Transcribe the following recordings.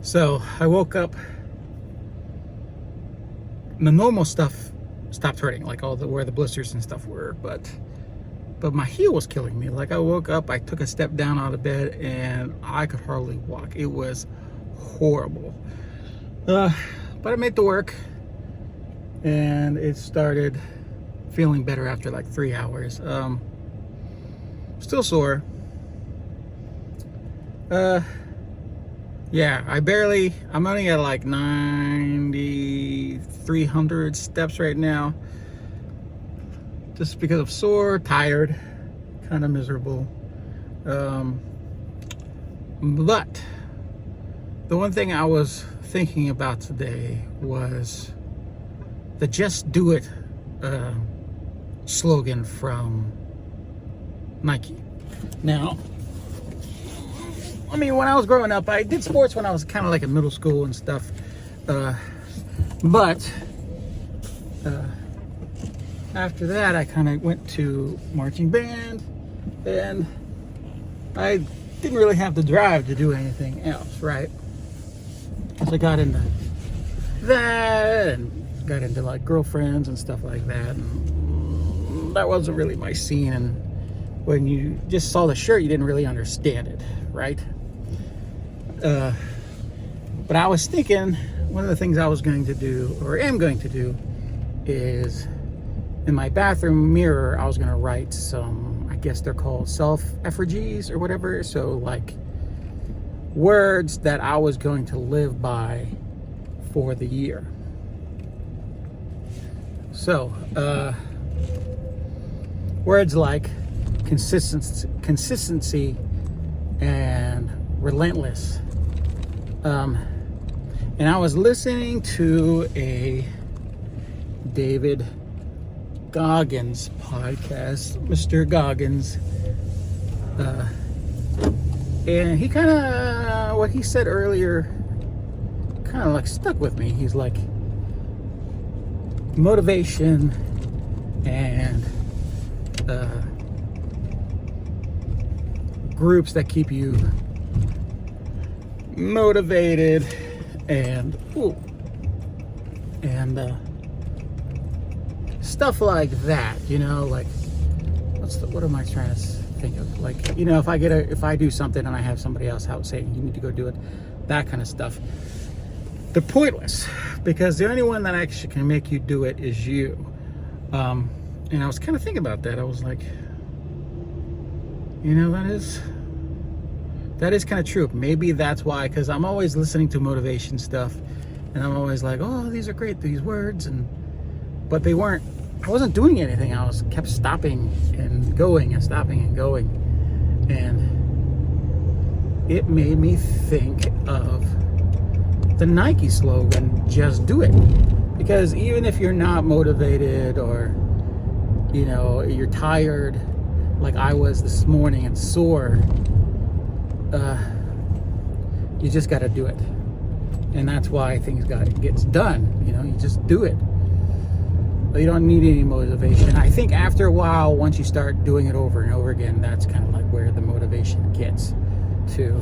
So I woke up, the normal stuff stopped hurting, like all the where the blisters and stuff were, but my heel was killing me. Like I woke up, I took a step down out of bed and I could hardly walk. It was horrible. But I made the work and it started feeling better after like 3 hours. Still sore. Yeah, I'm only at like 9,300 steps right now. Just because I'm sore, tired, kind of miserable. But the one thing I was thinking about today was the "Just Do It" slogan from Nike. Now, I mean, when I was growing up, I did sports when I was kind of like in middle school and stuff. But after that, I kind of went to marching band, and I didn't really have the drive to do anything else, right? So I got into that and got into like girlfriends and stuff like that. And that wasn't really my scene. And when you just saw the shirt, you didn't really understand it, right? But I was thinking one of the things I was going to do, or am going to do, is in my bathroom mirror, I was going to write some, I guess they're called self-effigies or whatever. So like words that I was going to live by for the year. So, words like consistency and relentless. And I was listening to a David Goggins podcast, Mr. Goggins, and he kind of, what he said earlier kind of like stuck with me. He's like, motivation and groups that keep you motivated and stuff like that, you know, like what am I trying to think of? Like, you know, if I do something and I have somebody else out saying you need to go do it, that kind of stuff. They're pointless because the only one that actually can make you do it is you. And I was kind of thinking about that. I was like, you know, that is kind of true. Maybe that's why, because I'm always listening to motivation stuff and I'm always like, oh, these are great, these words, but I wasn't doing anything. I kept stopping and going and stopping and going, and it made me think of the Nike slogan, "Just do it." Because even if you're not motivated, or you know, you're tired like I was this morning and sore, you just got to do it. And that's why things gets done. You know, you just do it. You don't need any motivation. I think after a while, once you start doing it over and over again, that's kind of like where the motivation gets to.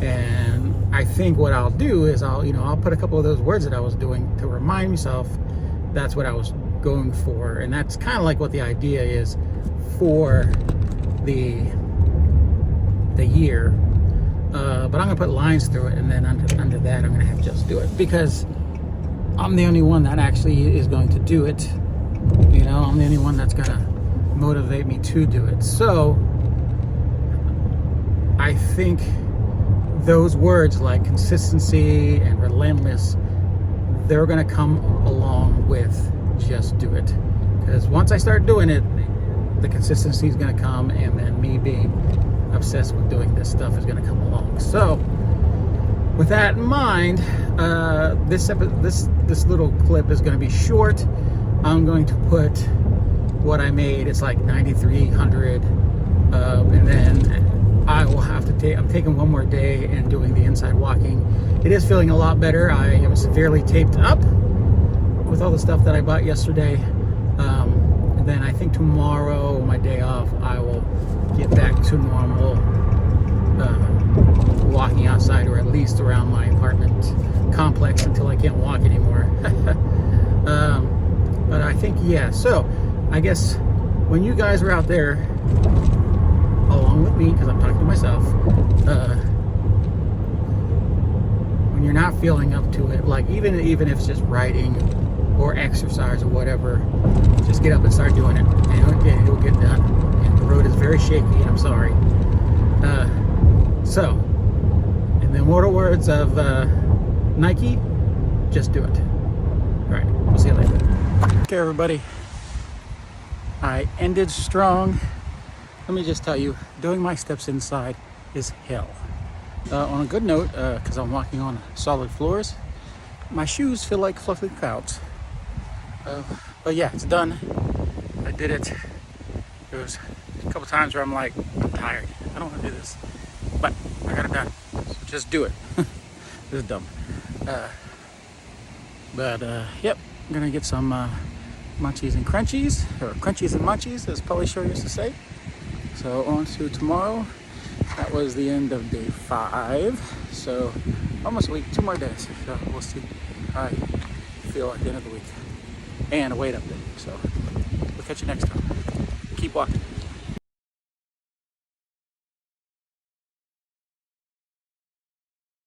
And I think what I'll do is I'll put a couple of those words that I was doing to remind myself that's what I was going for. And that's kind of like what the idea is for the year. But I'm gonna put lines through it, and then under that I'm gonna have "Just Do It," because I'm the only one that actually is going to do it. You know, I'm the only one that's gonna motivate me to do it. So I think those words like consistency and relentless, they're gonna come along with "Just Do It." Because once I start doing it, the consistency is gonna come, and then me being obsessed with doing this stuff is gonna come along. So with that in mind, this little clip is going to be short. I'm going to put what I made. It's like 9,300, and then I will have to I'm taking one more day and doing the inside walking. It is feeling a lot better. I am severely taped up with all the stuff that I bought yesterday. And then I think tomorrow, my day off, I will get back to normal walking outside, or at least around my apartment complex until I can't walk anymore. But I think, yeah, so I guess when you guys are out there along with me, because I'm talking to myself, when you're not feeling up to it, like even if it's just writing or exercise or whatever, just get up and start doing it, and it'll get done. And the road is very shaky, and I'm sorry. So, in the immortal words of Nike, just do it. All right, we'll see you later. Okay, everybody, I ended strong. Let me just tell you, doing my steps inside is hell. On a good note, because I'm walking on solid floors, my shoes feel like fluffy clouds. But yeah, it's done. I did it. There was a couple times where I'm like, I'm tired. I don't want to do this. But I got it done. So just do it. This is dumb. Yep, I'm gonna get some munchies and crunchies, or crunchies and munchies, as Polly Shore used to say. So on to tomorrow. That was the end of day 5. So almost a week, 2 more days. So we'll see how I feel at the end of the week. And a weight update. So we'll catch you next time. Keep walking.